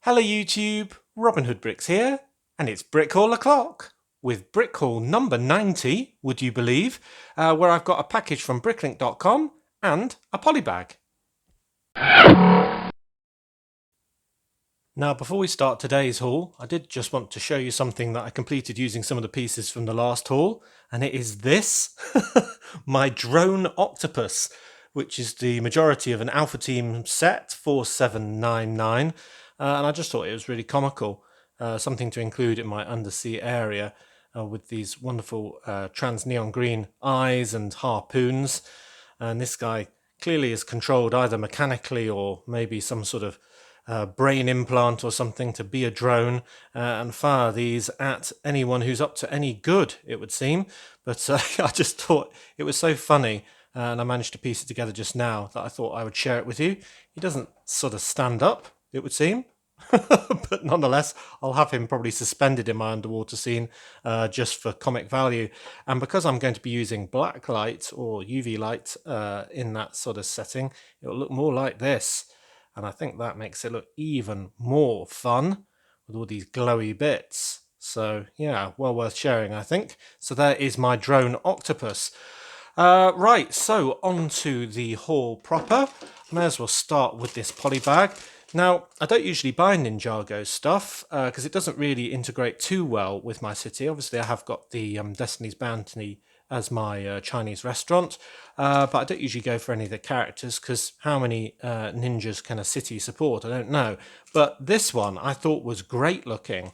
Hello YouTube, Robin Hood Bricks here, and it's Brick Haul o'clock with Brick Haul number 90, would you believe, where I've got a package from bricklink.com and a polybag. Now before we start today's haul, I did just want to show you something that I completed using some of the pieces from the last haul, and it is this, my drone Octopus, which is the majority of an Alpha Team set 4799. And I just thought it was really comical, something to include in my undersea area with these wonderful trans neon green eyes and harpoons. And this guy clearly is controlled either mechanically or maybe some sort of brain implant or something to be a drone and fire these at anyone who's up to any good, it would seem. But I just thought it was so funny. And I managed to piece it together just now that I thought I would share it with you. He doesn't sort of stand up, it would seem. But nonetheless, I'll have him probably suspended in my underwater scene just for comic value. And because I'm going to be using black light or UV light in that sort of setting, it'll look more like this. And I think that makes it look even more fun with all these glowy bits. So yeah, well worth sharing, I think. So there is my drone Octopus. Right, so on to the haul proper. May as well start with this polybag. Now, I don't usually buy Ninjago stuff because it doesn't really integrate too well with my city. Obviously, I have got the Destiny's Bounty as my Chinese restaurant, but I don't usually go for any of the characters because how many ninjas can a city support? I don't know. But this one I thought was great looking.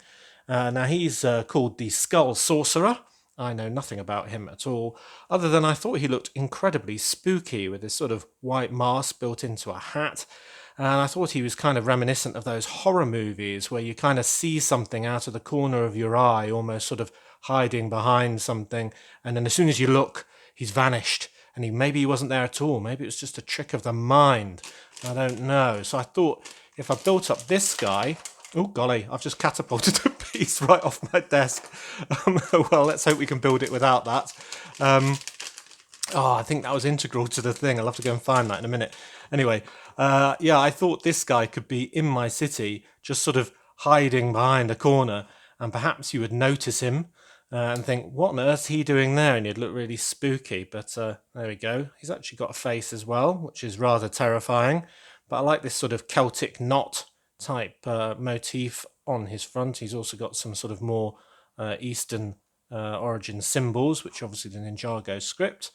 Now, he's called the Skull Sorcerer. I know nothing about him at all, other than I thought he looked incredibly spooky with this sort of white mask built into a hat. And I thought he was kind of reminiscent of those horror movies where you kind of see something out of the corner of your eye, almost sort of hiding behind something. And then as soon as you look, he's vanished. And maybe he wasn't there at all. Maybe it was just a trick of the mind. I don't know. So I thought if I built up this guy... Oh, golly, I've just catapulted a piece right off my desk. Well, let's hope we can build it without that. I think that was integral to the thing. I'll have to go and find that in a minute. Anyway, yeah, I thought this guy could be in my city, just sort of hiding behind a corner, and perhaps you would notice him and think, what on earth's he doing there? And he'd look really spooky. But there we go. He's actually got a face as well, which is rather terrifying. But I like this sort of Celtic knot type motif on his front. He's also got some sort of more Eastern origin symbols, which obviously the Ninjago script.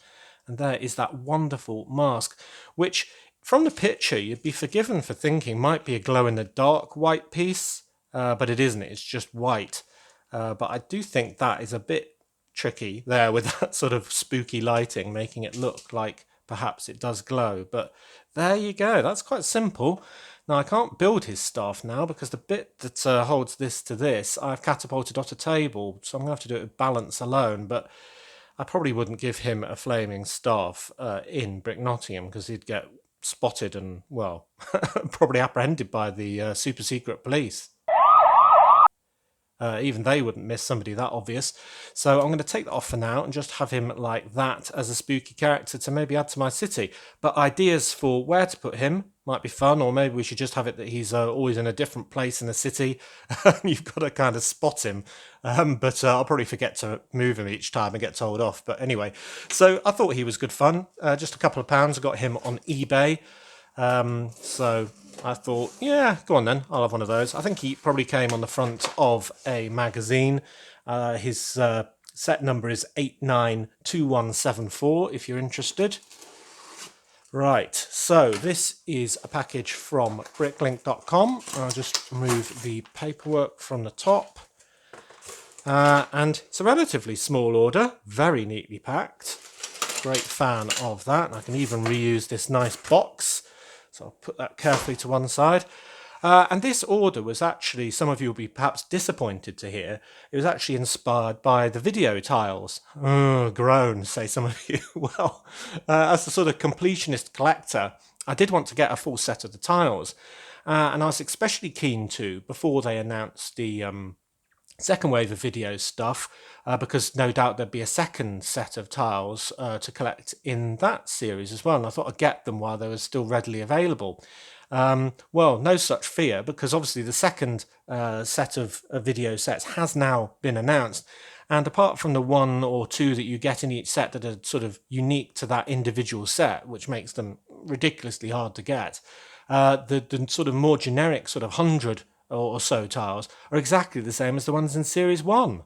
And there is that wonderful mask, which from the picture you'd be forgiven for thinking might be a glow-in-the-dark white piece, but it isn't. It's just white. But I do think that is a bit tricky there with that sort of spooky lighting, making it look like perhaps it does glow. But there you go. That's quite simple. Now, I can't build his staff now because the bit that holds this to this, I've catapulted off a table, so I'm going to have to do it with balance alone, but I probably wouldn't give him a flaming staff in Brick Nottingham because he'd get spotted and, well, probably apprehended by the super secret police. Even they wouldn't miss somebody that obvious. So I'm going to take that off for now and just have him like that as a spooky character to maybe add to my city. But ideas for where to put him might be fun, or maybe we should just have it that he's always in a different place in the city and you've got to kind of spot him. But I'll probably forget to move him each time and get told off. But anyway, so I thought he was good fun. Just a couple of pounds. I got him on eBay. So I thought, yeah, go on then, I'll have one of those. I think he probably came on the front of a magazine. His set number is 892174 if you're interested. Right, so this is a package from bricklink.com. I'll just remove the paperwork from the top. And it's a relatively small order, very neatly packed. Great fan of that. I can even reuse this nice box. So I'll put that carefully to one side. And this order was actually, some of you will be perhaps disappointed to hear, it was actually inspired by the video tiles. Groan, say some of you. Well, as a sort of completionist collector, I did want to get a full set of the tiles. And I was especially keen to, before they announced the second wave of video stuff, because no doubt there'd be a second set of tiles to collect in that series as well, and I thought I'd get them while they were still readily available. Well, no such fear, because obviously the second set of video sets has now been announced. And apart from the one or two that you get in each set that are sort of unique to that individual set, which makes them ridiculously hard to get, the sort of more generic sort of 100 or so tiles are exactly the same as the ones in Series 1.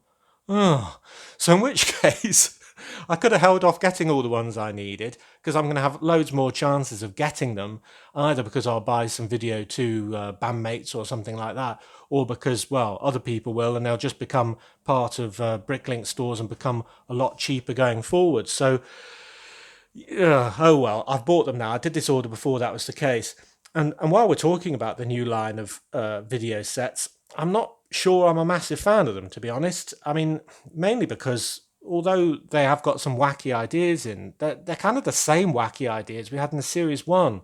Oh, so in which case, I could have held off getting all the ones I needed, because I'm going to have loads more chances of getting them, either because I'll buy some Video 2 bandmates or something like that, or because, well, other people will, and they'll just become part of Bricklink stores and become a lot cheaper going forward. So, oh well, I've bought them now. I did this order before that was the case. And while we're talking about the new line of video sets, I'm not sure I'm a massive fan of them, to be honest. I mean, mainly because although they have got some wacky ideas in, they're kind of the same wacky ideas we had in the Series 1.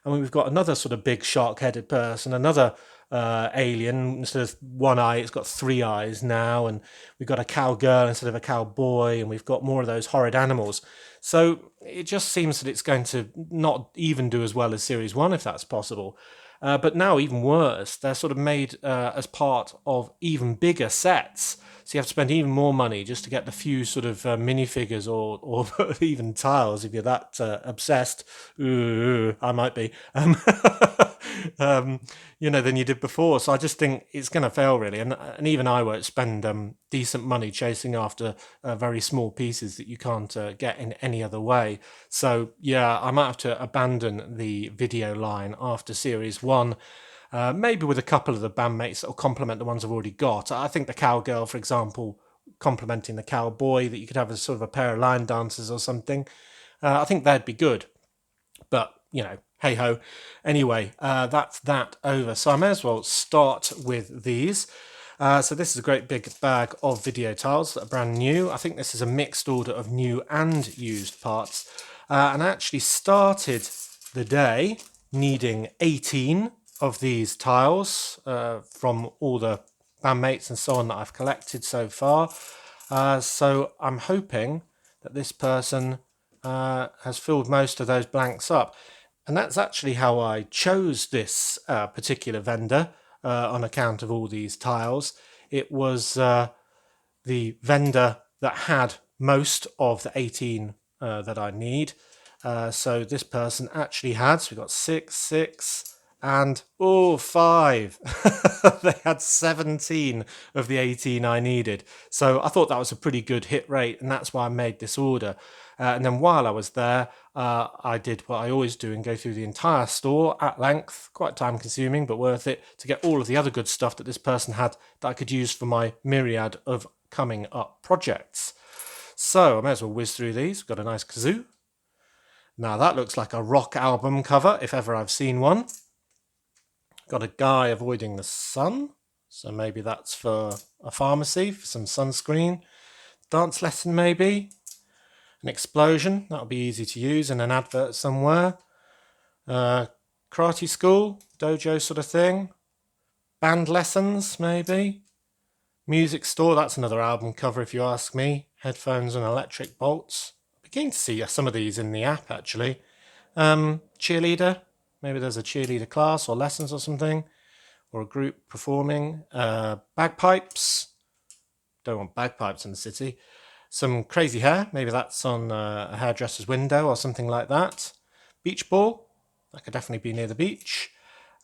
I mean, we've got another sort of big shark-headed person, another alien. Instead of one eye, it's got three eyes now, and we've got a cowgirl instead of a cowboy, and we've got more of those horrid animals. So it just seems that it's going to not even do as well as Series 1, if that's possible. But now, even worse, they're sort of made as part of even bigger sets. So you have to spend even more money just to get the few sort of minifigures or even tiles, if you're that obsessed. Ooh, I might be. Than you did before. So I just think it's going to fail, really. And even I won't spend decent money chasing after very small pieces that you can't get in any other way. So, yeah, I might have to abandon the video line after Series 1. Maybe with a couple of the bandmates that will complement the ones I've already got. I think the cowgirl, for example, complementing the cowboy, that you could have as sort of a pair of line dancers or something. I think that'd be good. But, hey ho. Anyway, that's that over. So I may as well start with these. So this is a great big bag of video tiles that are brand new. I think this is a mixed order of new and used parts. And I actually started the day needing 18 of these tiles from all the bandmates and so on that I've collected so far. So I'm hoping that this person has filled most of those blanks up. And that's actually how I chose this particular vendor on account of all these tiles. It was the vendor that had most of the 18 that I need. So this person actually had, so we got 6, and 5. They had 17 of the 18 I needed. So I thought that was a pretty good hit rate, and that's why I made this order. And then while I was there, I did what I always do and go through the entire store at length, quite time consuming, but worth it, to get all of the other good stuff that this person had that I could use for my myriad of coming up projects. So I may as well whiz through these. We've got a nice kazoo. Now that looks like a rock album cover, if ever I've seen one. Got a guy avoiding the sun, so maybe that's for a pharmacy, for some sunscreen. Dance lesson maybe. An explosion, that'll be easy to use, and an advert somewhere. Karate school, dojo sort of thing. Band lessons maybe. Music store, that's another album cover if you ask me. Headphones and electric bolts. Beginning to see some of these in the app actually. Cheerleader, maybe there's a cheerleader class or lessons or something, or a group performing. Bagpipes, don't want bagpipes in the city. Some crazy hair, maybe that's on a hairdresser's window or something like that. Beach ball, that could definitely be near the beach.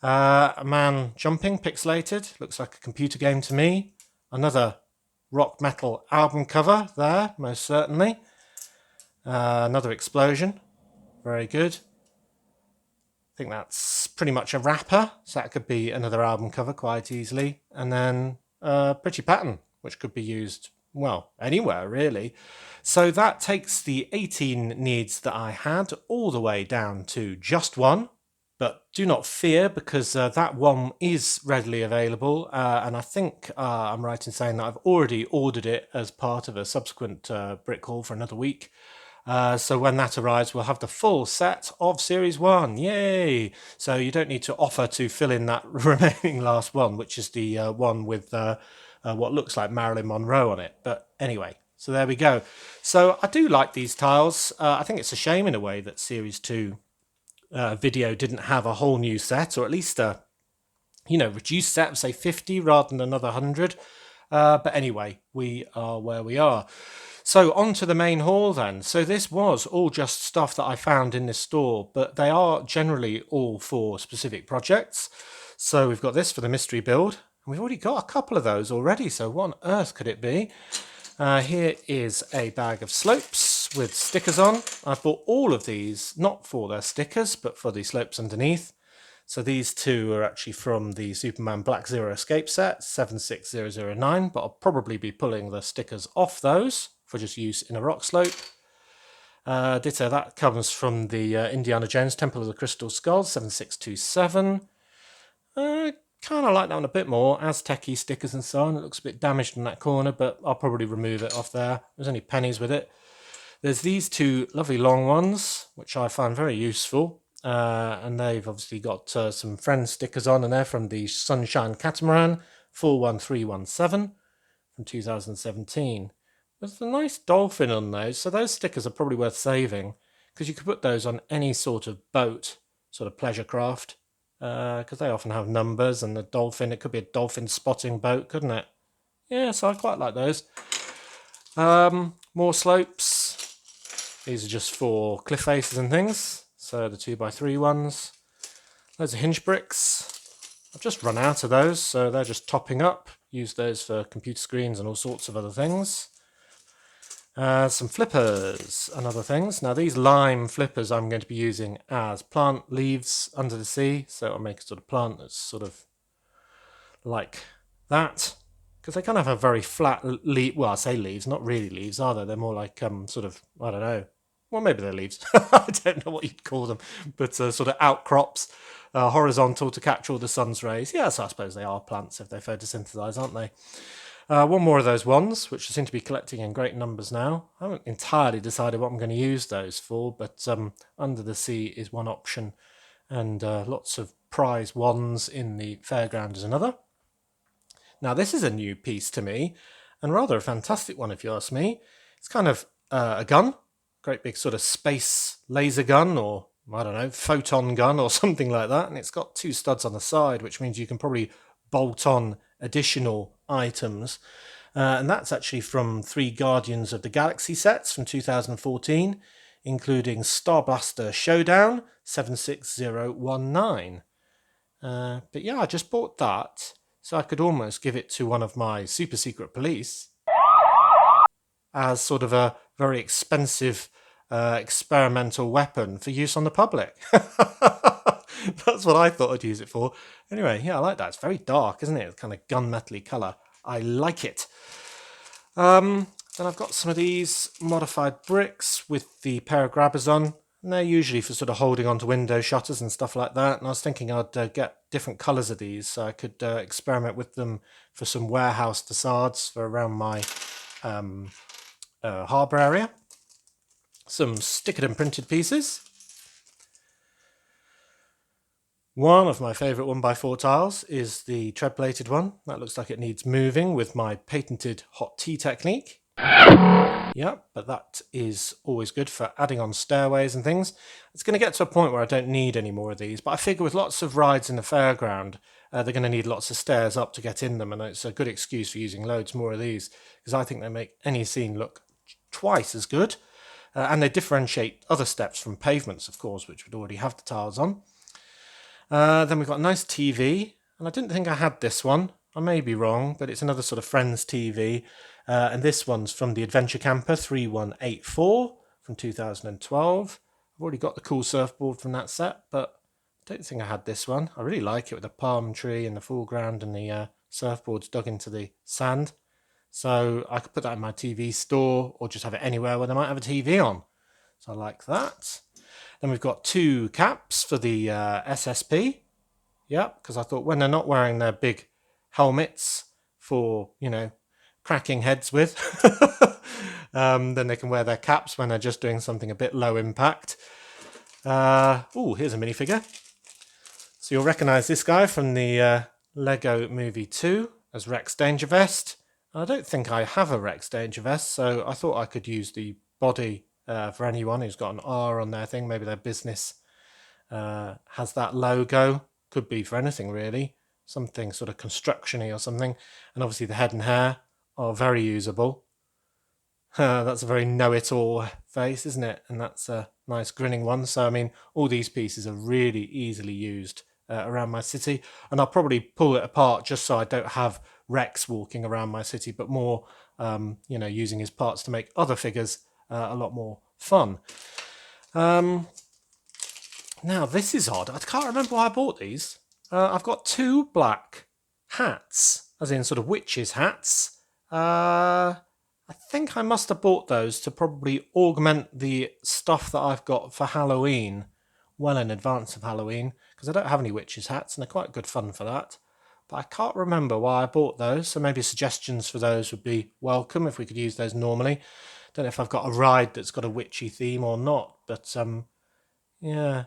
A man jumping, pixelated, looks like a computer game to me. Another rock metal album cover there, most certainly. Another explosion, very good. I think that's pretty much a wrapper, so that could be another album cover quite easily. And then a pretty pattern, which could be used, well, anywhere really. So that takes the 18 needs that I had all the way down to just one. But do not fear, because that one is readily available, and I think I'm right in saying that I've already ordered it as part of a subsequent brick haul for another week. So when that arrives, we'll have the full set of Series 1. Yay! So you don't need to offer to fill in that remaining last one, which is the one with what looks like Marilyn Monroe on it. But anyway, so there we go. So I do like these tiles. I think it's a shame in a way that Series 2 video didn't have a whole new set, or at least a reduced set of say 50 rather than another 100. But anyway, we are where we are. So on to the main haul then. So this was all just stuff that I found in this store, but they are generally all for specific projects. So we've got this for the mystery build, and we've already got a couple of those already, so what on earth could it be? Here is a bag of slopes with stickers on. I've bought all of these, not for their stickers, but for the slopes underneath. So these two are actually from the Superman Black Zero Escape set, 76009, but I'll probably be pulling the stickers off those for just use in a rock slope. Ditto, that comes from the Indiana Jones Temple of the Crystal Skull, 7627. Kind of like that one a bit more, Aztec-y stickers and so on. It looks a bit damaged in that corner, but I'll probably remove it off there. There's only pennies with it. There's these two lovely long ones, which I find very useful. And they've obviously got some friend stickers on, and they're from the Sunshine Catamaran 41317 from 2017. There's a nice dolphin on those, so those stickers are probably worth saving, because you could put those on any sort of boat, sort of pleasure craft, because they often have numbers, and the dolphin, it could be a dolphin spotting boat, couldn't it? Yeah, so I quite like those. More slopes. These are just for cliff faces and things. So the 2x3 ones. Those are hinge bricks. I've just run out of those, so they're just topping up. Use those for computer screens and all sorts of other things. Some flippers and other things. Now these lime flippers I'm going to be using as plant leaves under the sea. So I'll make a sort of plant that's sort of like that. Because they kind of have very flat leaf. Well, I say leaves, not really leaves, are they? They're more like sort of, I don't know. Well, maybe they're leaves. I don't know what you'd call them. But sort of outcrops, horizontal to capture all the sun's rays. Yes, I suppose they are plants if they photosynthesize, aren't they? One more of those ones, which I seem to be collecting in great numbers now. I haven't entirely decided what I'm going to use those for, but under the sea is one option, and lots of prize ones in the fairground is another. Now this is a new piece to me, and rather a fantastic one if you ask me. It's kind of a gun, great big sort of space laser gun, or I don't know, photon gun or something like that, and it's got two studs on the side, which means you can probably bolt on additional items, and that's actually from 3 Guardians of the Galaxy sets from 2014, including Star Blaster Showdown 76019. But yeah, I just bought that, so I could almost give it to one of my super secret police as sort of a very expensive experimental weapon for use on the public. That's what I thought I'd use it for. Anyway, yeah, I like that. It's very dark, isn't it? It's kind of gunmetal-y colour. I like it. Then I've got some of these modified bricks with the pair of grabbers on. And they're usually for sort of holding onto window shutters and stuff like that. And I was thinking I'd get different colours of these so I could experiment with them for some warehouse facades for around my harbour area. Some stickered and printed pieces. One of my favourite 1x4 tiles is the tread-plated one. That looks like it needs moving with my patented hot tea technique. Yeah, but that is always good for adding on stairways and things. It's going to get to a point where I don't need any more of these, but I figure with lots of rides in the fairground, they're going to need lots of stairs up to get in them, and it's a good excuse for using loads more of these, because I think they make any scene look twice as good, and they differentiate other steps from pavements, of course, which would already have the tiles on. Then we've got a nice TV, and I didn't think I had this one. I may be wrong, but it's another sort of Friends TV, and this one's from the Adventure Camper 3184 from 2012. I've already got the cool surfboard from that set, but I don't think I had this one. I really like it with the palm tree in the foreground and the surfboards dug into the sand. So I could put that in my TV store or just have it anywhere where they might have a TV on. So I like that. Then we've got 2 caps for the SSP. Yeah, because I thought when they're not wearing their big helmets for, cracking heads with, then they can wear their caps when they're just doing something a bit low impact. Here's a minifigure. So you'll recognise this guy from the Lego Movie 2 as Rex Dangervest. I don't think I have a Rex Dangervest, so I thought I could use the body for anyone who's got an R on their thing, maybe their business has that logo. Could be for anything really, something sort of construction-y or something. And obviously the head and hair are very usable. That's a very know-it-all face, isn't it? And that's a nice grinning one. So I mean, all these pieces are really easily used around my city, and I'll probably pull it apart just so I don't have Rex walking around my city, but more using his parts to make other figures a lot more fun. Now this is odd. I can't remember why I bought these. I've got 2 black hats, as in sort of witches' hats. I think I must have bought those to probably augment the stuff that I've got for Halloween well in advance of Halloween, because I don't have any witches' hats and they're quite good fun for that. But I can't remember why I bought those, so maybe suggestions for those would be welcome if we could use those normally. Don't know if I've got a ride that's got a witchy theme or not, but yeah,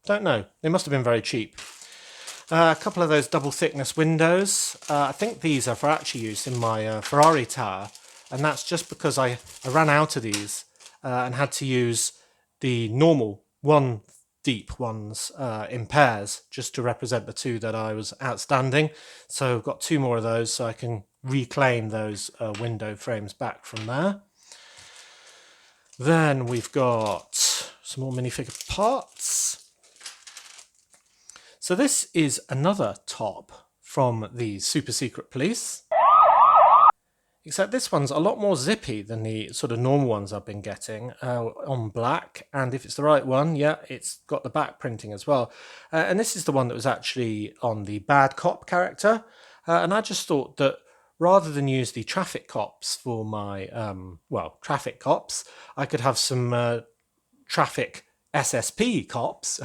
don't know. They must have been very cheap. A couple of those double thickness windows. I think these are for actual use in my Ferrari tower, and that's just because I ran out of these and had to use the normal 1 deep ones in pairs just to represent the 2 that I was outstanding. So I've got 2 more of those so I can reclaim those window frames back from there. Then we've got some more minifigure parts. So this is another top from the Super Secret Police, except this one's a lot more zippy than the sort of normal ones I've been getting on black, and if it's the right one, yeah, it's got the back printing as well. And this is the one that was actually on the bad cop character, and I just thought that rather than use the traffic cops for my, traffic cops, I could have some traffic SSP cops,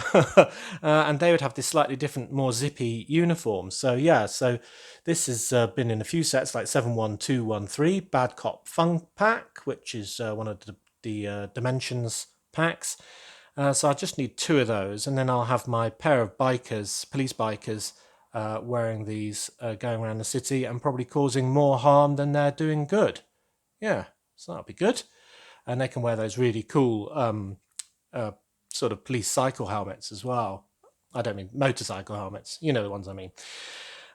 and they would have this slightly different, more zippy uniform. So yeah, so this has been in a few sets like 71213 Bad Cop Fun Pack, which is one of the Dimensions packs. So I just need 2 of those, and then I'll have my pair of bikers, police bikers, wearing these, going around the city and probably causing more harm than they're doing good. Yeah, so that'll be good. And they can wear those really cool sort of police cycle helmets as well. I don't mean motorcycle helmets, you know the ones I mean.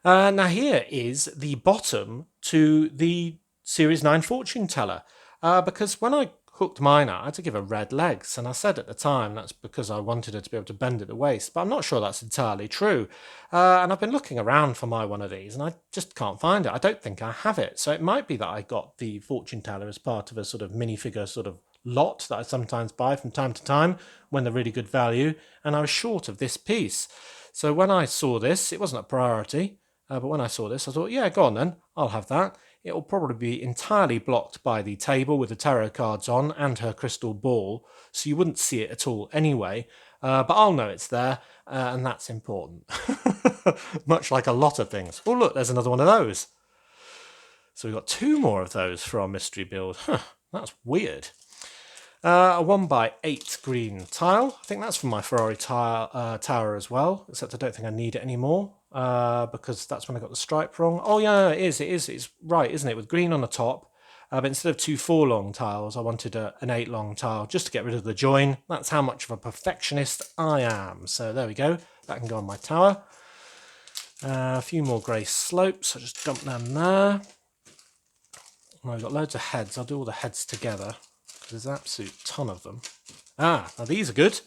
Now here is the bottom to the Series 9 fortune teller, because when I hooked mine out, I had to give her red legs, and I said at the time that's because I wanted her to be able to bend at the waist, but I'm not sure that's entirely true. And I've been looking around for my one of these, and I just can't find it. I don't think I have it, so it might be that I got the fortune teller as part of a sort of minifigure sort of lot that I sometimes buy from time to time when they're really good value, and I was short of this piece. So when I saw this, it wasn't a priority, but when I saw this, I thought, yeah, go on then, I'll have that. It will probably be entirely blocked by the table with the tarot cards on and her crystal ball, so you wouldn't see it at all anyway, but I'll know it's there, and that's important. Much like a lot of things. Oh look, there's another one of those. So we've got 2 more of those for our mystery build. That's weird. A 1x8 green tile. I think that's from my Ferrari tower as well, except I don't think I need it anymore because that's when I got the stripe wrong. Oh yeah, it is. It's right, isn't it? With green on the top. But instead of 2 4-long tiles, I wanted an 8-long tile just to get rid of the join. That's how much of a perfectionist I am. So there we go. That can go on my tower. A few more grey slopes. I'll just dump them there. And I've got loads of heads. I'll do all the heads together. There's an absolute ton of them. Now these are good.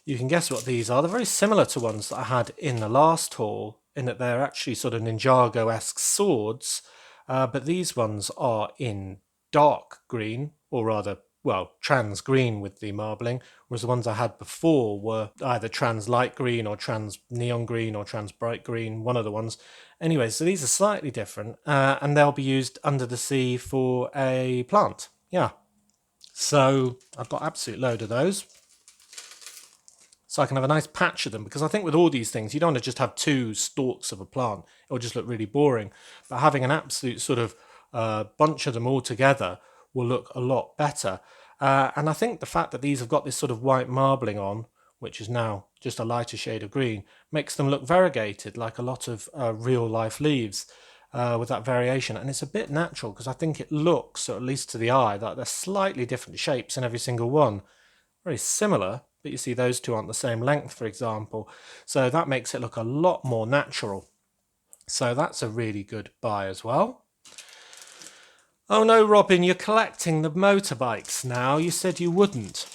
You can guess what these are. They're very similar to ones that I had in the last haul, in that they're actually sort of Ninjago-esque swords, but these ones are in dark green, or rather, well, trans green with the marbling, whereas the ones I had before were either trans light green or trans neon green or trans bright green, one of the ones. Anyway, so these are slightly different, and they'll be used under the sea for a plant. Yeah. So I've got an absolute load of those. So I can have a nice patch of them, because I think with all these things, you don't want to just have 2 stalks of a plant. It'll just look really boring. But having an absolute sort of bunch of them all together will look a lot better. And I think the fact that these have got this sort of white marbling on, which is now just a lighter shade of green, makes them look variegated, like a lot of real life leaves. With that variation, and it's a bit natural because I think it looks, or at least to the eye, that they're slightly different shapes in every single one. Very similar, but you see those two aren't the same length, for example. So that makes it look a lot more natural. So that's a really good buy as well. Oh no, Robin, you're collecting the motorbikes now. You said you wouldn't.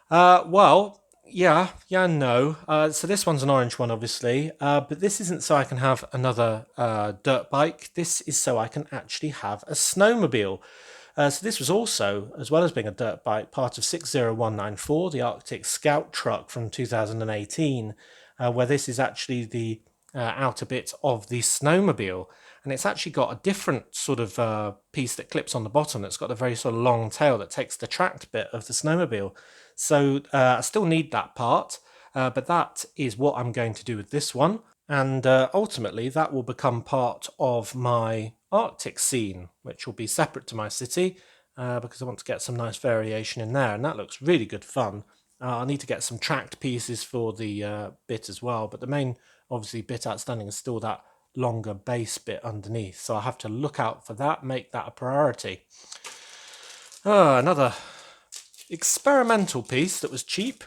Well, yeah, no. So this one's an orange one, obviously, but this isn't so I can have another dirt bike. This is so I can actually have a snowmobile. So this was also, as well as being a dirt bike, part of 60194, the Arctic Scout truck from 2018, where this is actually the outer bit of the snowmobile. And it's actually got a different sort of piece that clips on the bottom that's got a very sort of long tail that takes the tracked bit of the snowmobile. So I still need that part, but that is what I'm going to do with this one. And ultimately that will become part of my Arctic scene, which will be separate to my city, because I want to get some nice variation in there, and that looks really good fun. I'll need to get some tracked pieces for the bit as well, but the main obviously bit outstanding is still that longer base bit underneath, so I have to look out for that, make that a priority. Another experimental piece that was cheap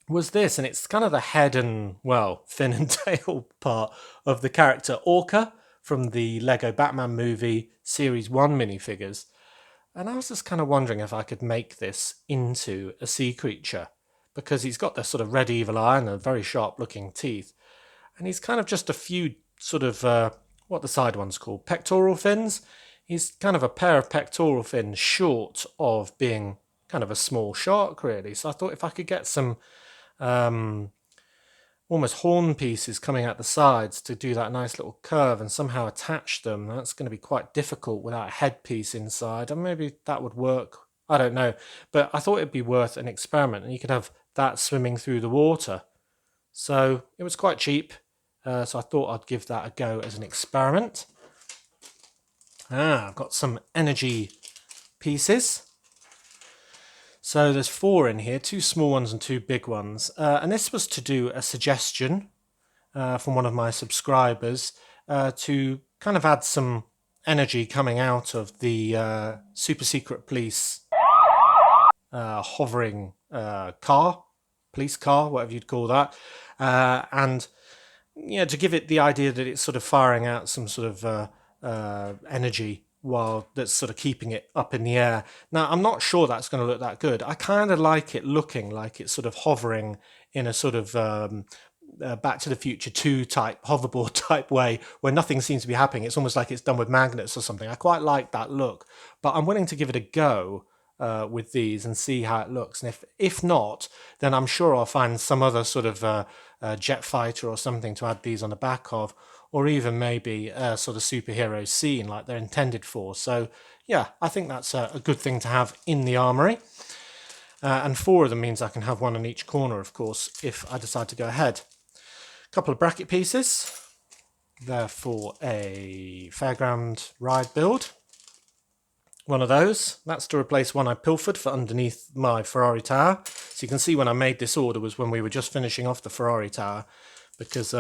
was this, and it's kind of the head and, well, fin and tail part of the character Orca from the Lego Batman movie Series 1 minifigures. And I was just kind of wondering if I could make this into a sea creature, because he's got this sort of red evil eye and a very sharp looking teeth, and he's kind of just a few sort of, what the side one's called, pectoral fins. He's kind of a pair of pectoral fins short of being kind of a small shark, really. So I thought if I could get some almost horn pieces coming out the sides to do that nice little curve and somehow attach them, that's going to be quite difficult without a headpiece inside, and maybe that would work, I don't know, but I thought it'd be worth an experiment, and you could have that swimming through the water. So it was quite cheap, so I thought I'd give that a go as an experiment. I've got some energy pieces. So there's 4 in here, 2 small ones and 2 big ones. And this was to do a suggestion from one of my subscribers to kind of add some energy coming out of the super secret police hovering car, police car, whatever you'd call that. And to give it the idea that it's sort of firing out some sort of energy while that's sort of keeping it up in the air. Now, I'm not sure that's going to look that good. I kind of like it looking like it's sort of hovering in a sort of Back to the Future 2 type, hoverboard type way, where nothing seems to be happening. It's almost like it's done with magnets or something. I quite like that look, but I'm willing to give it a go with these and see how it looks. And if not, then I'm sure I'll find some other sort of jet fighter or something to add these on the back of, or even maybe a sort of superhero scene like they're intended for. So yeah, I think that's a good thing to have in the armoury. And 4 of them means I can have one in each corner, of course, if I decide to go ahead. A couple of bracket pieces. They're for a fairground ride build. One of those. That's to replace one I pilfered for underneath my Ferrari tower. So you can see when I made this order was when we were just finishing off the Ferrari tower, because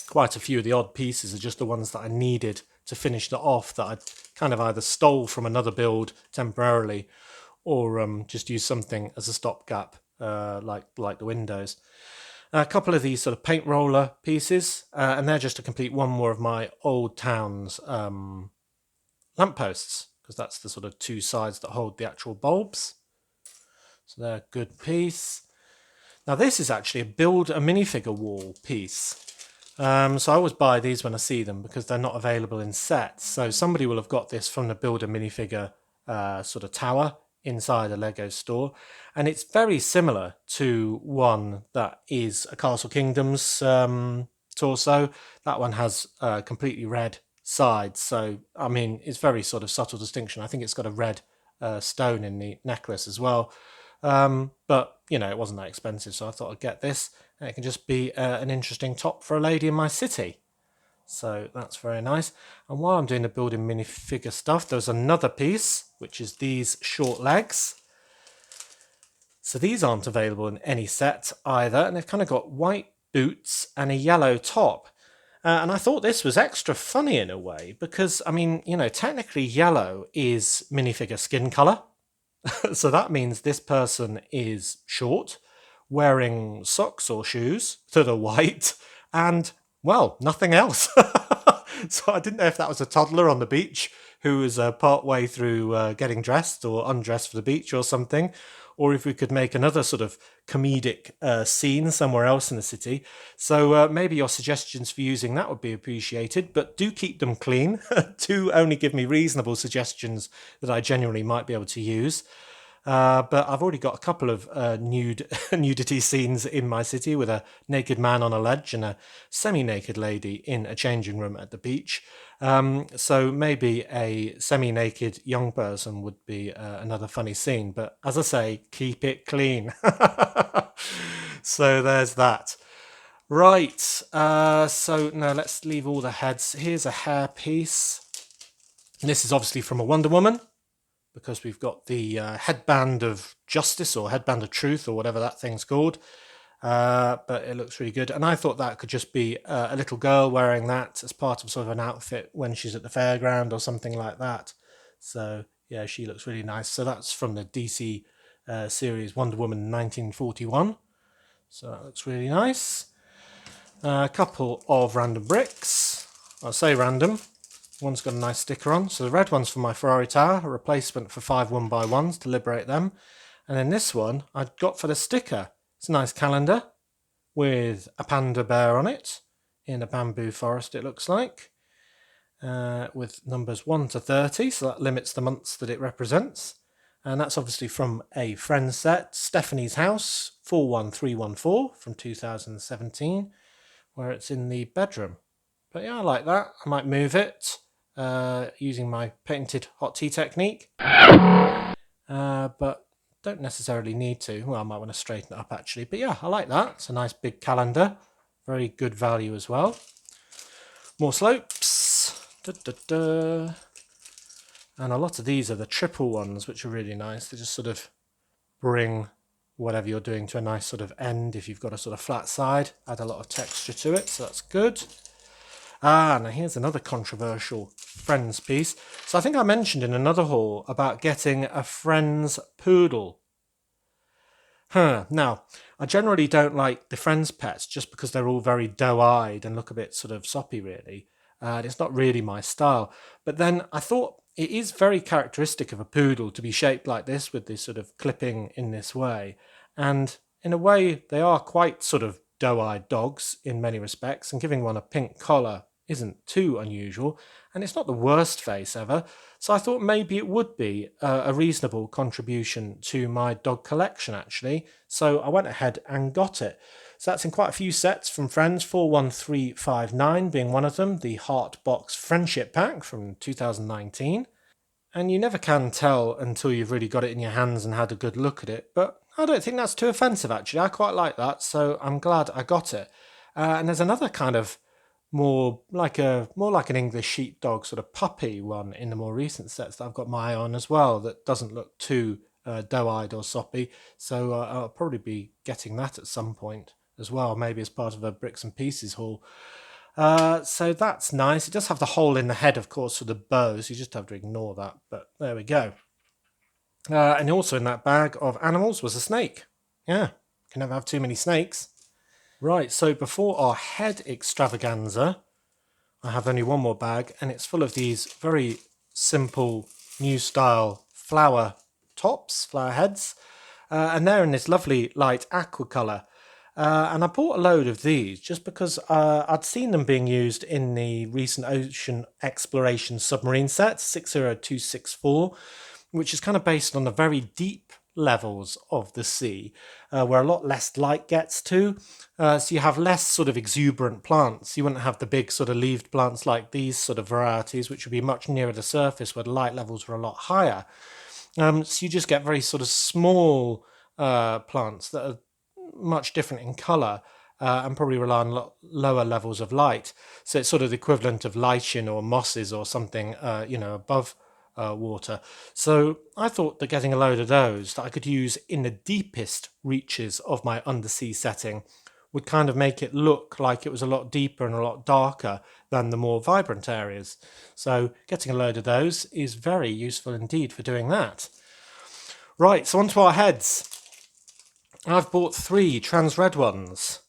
quite a few of the odd pieces are just the ones that I needed to finish that off, that I kind of either stole from another build temporarily, or just used something as a stopgap, like the windows. A couple of these sort of paint roller pieces, and they're just to complete one more of my old town's lampposts, because that's the sort of 2 sides that hold the actual bulbs. So they're a good piece. Now this is actually a minifigure wall piece. So I always buy these when I see them because they're not available in sets. So somebody will have got this from the build a minifigure sort of tower inside a Lego store, and it's very similar to one that is a Castle Kingdoms torso. That one has completely red sides, so I mean it's very sort of subtle distinction. I think it's got a red stone in the necklace as well, but it wasn't that expensive, so I thought I'd get this, and it can just be an interesting top for a lady in my city. So that's very nice. And while I'm doing the building minifigure stuff, there's another piece, which is these short legs. So these aren't available in any set either, and they've kind of got white boots and a yellow top. And I thought this was extra funny in a way, because, I mean, technically yellow is minifigure skin colour. So that means this person is short, wearing socks or shoes that are white, and, well, nothing else. So I didn't know if that was a toddler on the beach who was part way through getting dressed or undressed for the beach or something, or if we could make another sort of comedic scene somewhere else in the city. So maybe your suggestions for using that would be appreciated, but do keep them clean. Do only give me reasonable suggestions that I genuinely might be able to use. But I've already got a couple of nudity scenes in my city, with a naked man on a ledge and a semi-naked lady in a changing room at the beach. So maybe a semi-naked young person would be another funny scene. But as I say, keep it clean. So there's that. Right, so now let's leave all the heads. Here's a hair piece. This is obviously from a Wonder Woman, because we've got the headband of justice or headband of truth or whatever that thing's called. But it looks really good. And I thought that could just be a little girl wearing that as part of sort of an outfit when she's at the fairground or something like that. So yeah, she looks really nice. So that's from the DC series Wonder Woman 1941. So that looks really nice. A couple of random bricks. I'll say random. One's got a nice sticker on. So the red one's for my Ferrari Tower, a replacement for 5 1x1s to liberate them. And then this one I got for the sticker. It's a nice calendar with a panda bear on it in a bamboo forest, it looks like, with numbers 1 to 30. So that limits the months that it represents. And that's obviously from a friend set, Stephanie's House 41314 from 2017, where it's in the bedroom. But yeah, I like that. I might move it using my patented hot tea technique, but don't necessarily need to. Well, I might want to straighten it up actually, but yeah, I like that. It's a nice big calendar, very good value as well. More slopes, and a lot of these are the triple ones, which are really nice. They just sort of bring whatever you're doing to a nice sort of end. If you've got a sort of flat side, add a lot of texture to it, so that's good. Now here's another controversial Friends piece. So I think I mentioned in another haul about getting a Friends Poodle. Now, I generally don't like the Friends pets just because they're all very doe-eyed and look a bit sort of soppy, really. It's not really my style. But then I thought it is very characteristic of a poodle to be shaped like this, with this sort of clipping in this way. And in a way, they are quite sort of doe-eyed dogs in many respects, and giving one a pink collar isn't too unusual, and it's not the worst face ever, so I thought maybe it would be a reasonable contribution to my dog collection actually, so I went ahead and got it. So that's in quite a few sets from Friends, 41359 being one of them, the Heart Box Friendship Pack from 2019. And you never can tell until you've really got it in your hands and had a good look at it, but I don't think that's too offensive actually. I quite like that, so I'm glad I got it. And there's another kind of more like an English sheepdog sort of puppy one in the more recent sets that I've got my eye on as well, that doesn't look too doe-eyed or soppy, so I'll probably be getting that at some point as well, maybe as part of a Bricks and Pieces haul. So that's nice. It does have the hole in the head, of course, for the bow, so you just have to ignore that, but there we go. And also in that bag of animals was a snake. Yeah, can never have too many snakes. Right, so before our head extravaganza, I have only one more bag, and it's full of these very simple new style flower tops, flower heads, and they're in this lovely light aqua colour. And I bought a load of these just because I'd seen them being used in the recent ocean exploration submarine set, 60264, which is kind of based on the very deep levels of the sea, where a lot less light gets to. So you have less sort of exuberant plants. You wouldn't have the big sort of leaved plants like these sort of varieties, which would be much nearer the surface where the light levels were a lot higher. So you just get very sort of small plants that are much different in colour and probably rely on lower levels of light. So it's sort of the equivalent of lichen or mosses or something, above water. So I thought that getting a load of those that I could use in the deepest reaches of my undersea setting would kind of make it look like it was a lot deeper and a lot darker than the more vibrant areas. So getting a load of those is very useful indeed for doing that. Right, so onto our heads. I've bought 3 trans red ones.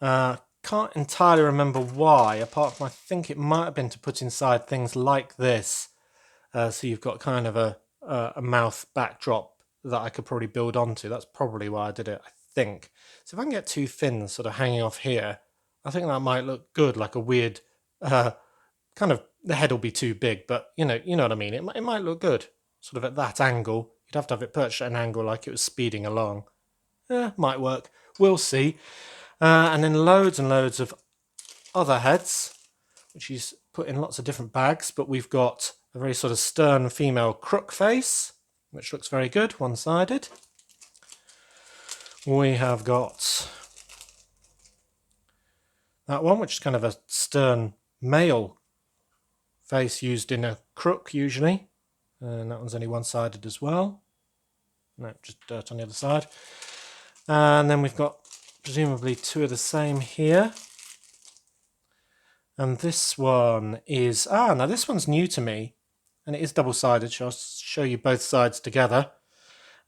Can't entirely remember why, apart from I think it might have been to put inside things like this. So you've got kind of a mouth backdrop that I could probably build onto. That's probably why I did it, I think. So if I can get 2 fins sort of hanging off here, I think that might look good, like a weird kind of, the head will be too big, but you know what I mean. It might look good, sort of at that angle. You'd have to have it perched at an angle like it was speeding along. Might work. We'll see. And then loads and loads of other heads, which he's put in lots of different bags. But we've got a very sort of stern female crook face, which looks very good, one-sided. We have got that one, which is kind of a stern male face used in a crook usually. And that one's only one-sided as well. No, just dirt on the other side. And then we've got presumably 2 of the same here. And this one is... now this one's new to me. And it is double-sided, so I'll show you both sides together.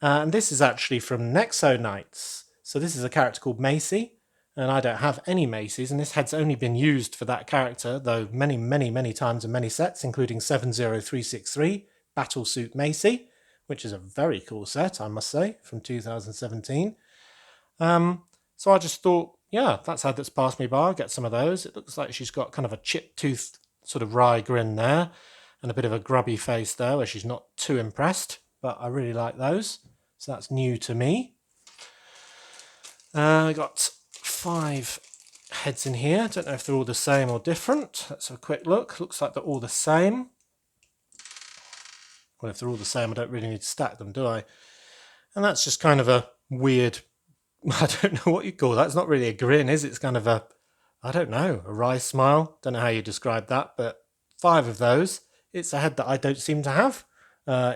And this is actually from Nexo Knights. So this is a character called Macy. And I don't have any Macy's. And this head's only been used for that character, though many, many, many times in many sets, including 70363, Battlesuit Macy, which is a very cool set, I must say, from 2017. So I just thought, yeah, that's head that's passed me by. I'll get some of those. It looks like she's got kind of a chip-toothed sort of wry grin there and a bit of a grubby face there where she's not too impressed, but I really like those. So that's new to me. I got 5 heads in here. Don't know if they're all the same or different. Let's have a quick look. Looks like they're all the same. Well, if they're all the same, I don't really need to stack them, do I? And that's just kind of a weird... I don't know what you call that. It's not really a grin, is it? It's kind of a, I don't know, a wry smile. Don't know how you describe that, but 5 of those. It's a head that I don't seem to have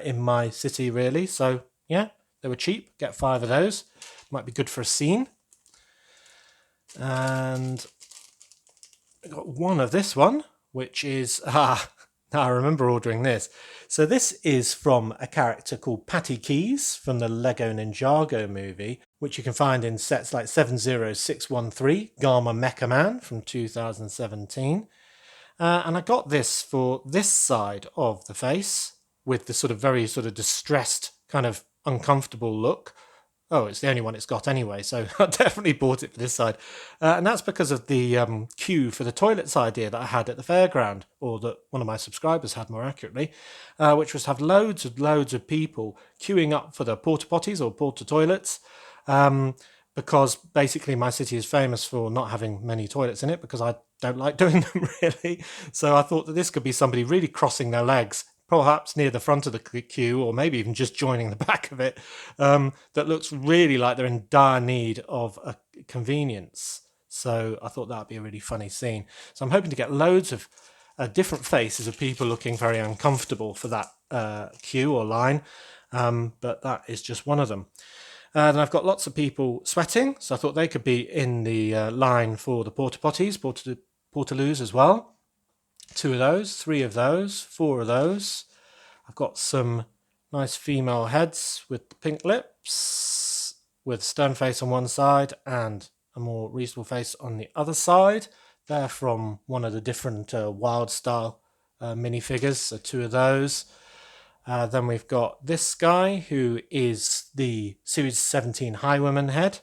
in my city, really. So, yeah, they were cheap. Get 5 of those. Might be good for a scene. And I got 1 of this one, which is... I remember ordering this. So this is from a character called Patty Keys from the Lego Ninjago movie, which you can find in sets like 70613, Garma Mecha Man from 2017. And I got this for this side of the face with the sort of very sort of distressed, kind of uncomfortable look. Oh, it's the only one it's got anyway, so I definitely bought it for this side. And that's because of the queue for the toilets idea that I had at the fairground, or that one of my subscribers had more accurately, which was to have loads of people queuing up for the porta potties or porta toilets, because basically my city is famous for not having many toilets in it because I don't like doing them really. So I thought that this could be somebody really crossing their legs, perhaps near the front of the queue, or maybe even just joining the back of it, that looks really like they're in dire need of a convenience. So I thought that would be a really funny scene. So I'm hoping to get loads of different faces of people looking very uncomfortable for that queue or line, but that is just one of them. Then I've got lots of people sweating, so I thought they could be in the line for the porta potties, portaloos as well. 2 of those, 3 of those, 4 of those. I've got some nice female heads with pink lips, with stern face on one side and a more reasonable face on the other side. They're from one of the different wild style minifigures, so 2 of those. Then we've got this guy who is the Series 17 Highwayman head.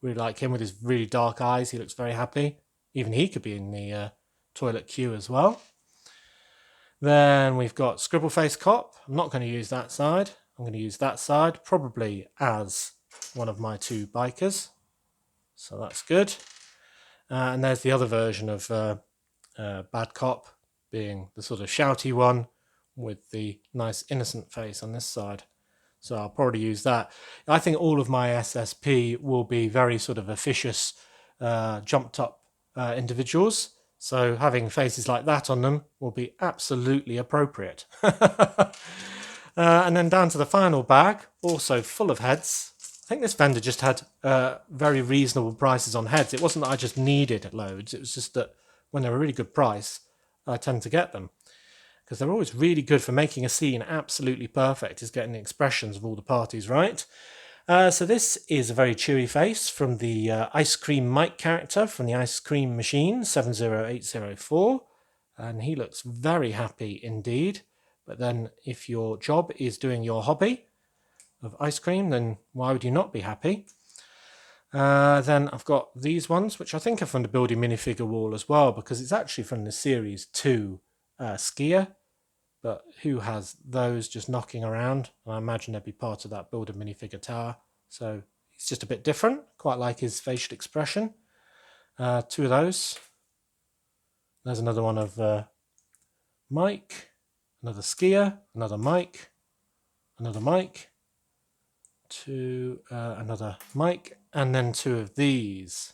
Really like him with his really dark eyes. He looks very happy. Even he could be in the toilet queue as well. Then we've got Scribbleface Cop. I'm not going to use that side. I'm going to use that side, probably as one of my 2 bikers. So that's good. And there's the other version of Bad Cop, being the sort of shouty one with the nice innocent face on this side. So I'll probably use that. I think all of my SSP will be very sort of officious, jumped up individuals. So having faces like that on them will be absolutely appropriate. And then down to the final bag, also full of heads. I think this vendor just had very reasonable prices on heads. It wasn't that I just needed loads. It was just that when they're a really good price, I tend to get them. Because they're always really good for making a scene absolutely perfect, is getting the expressions of all the parties right. So this is a very cheery face from the Ice Cream Mike character from the Ice Cream Machine 70804, and he looks very happy indeed. But then if your job is doing your hobby of ice cream, then why would you not be happy? Then I've got these ones, which I think are from the Building Minifigure wall as well, because it's actually from the Series 2 skier. But who has those just knocking around? And I imagine they'd be part of that Builder Minifigure tower. So he's just a bit different. Quite like his facial expression. Two of those. There's another one of Mike. Another skier. Another Mike. Another Mike. Another Mike. And then two of these,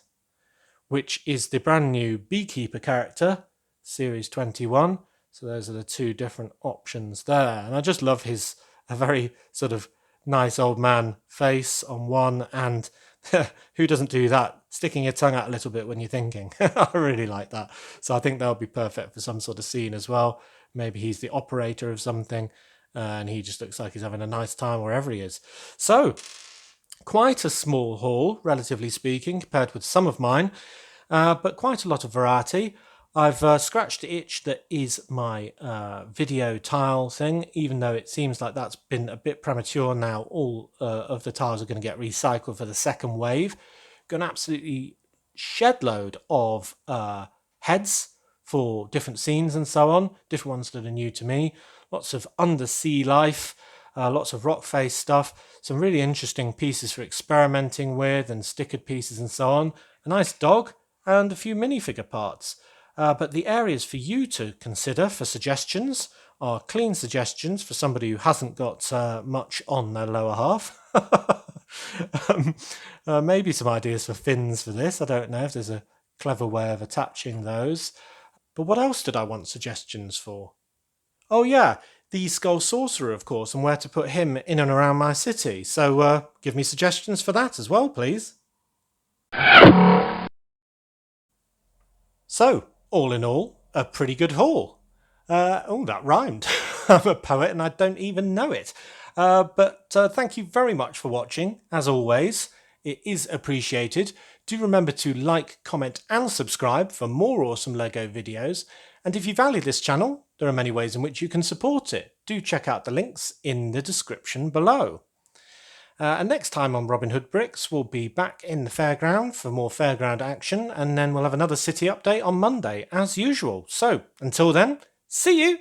which is the brand new Beekeeper character, Series 21. So those are the two different options there. And I just love a very sort of nice old man face on one. And who doesn't do that? Sticking your tongue out a little bit when you're thinking. I really like that. So I think that'll be perfect for some sort of scene as well. Maybe he's the operator of something and he just looks like he's having a nice time wherever he is. So quite a small haul, relatively speaking, compared with some of mine, but quite a lot of variety. I've scratched the itch that is my video tile thing, even though it seems like that's been a bit premature now. All of the tiles are going to get recycled for the second wave. Got an absolutely shed load of heads for different scenes and so on, different ones that are new to me. Lots of undersea life, lots of rock face stuff, some really interesting pieces for experimenting with and stickered pieces and so on. A nice dog and a few minifigure parts. But the areas for you to consider for suggestions are clean suggestions for somebody who hasn't got much on their lower half. Maybe some ideas for fins for this. I don't know if there's a clever way of attaching those. But what else did I want suggestions for? Oh yeah, the Skull Sorcerer, of course, and where to put him in and around my city. So give me suggestions for that as well, please. So, all in all, a pretty good haul. Oh, that rhymed. I'm a poet and I don't even know it. But thank you very much for watching, as always. It is appreciated. Do remember to like, comment and subscribe for more awesome LEGO videos. And if you value this channel, there are many ways in which you can support it. Do check out the links in the description below. And next time on Robin Hood Bricks, we'll be back in the fairground for more fairground action, and then we'll have another city update on Monday, as usual. So, until then, see you!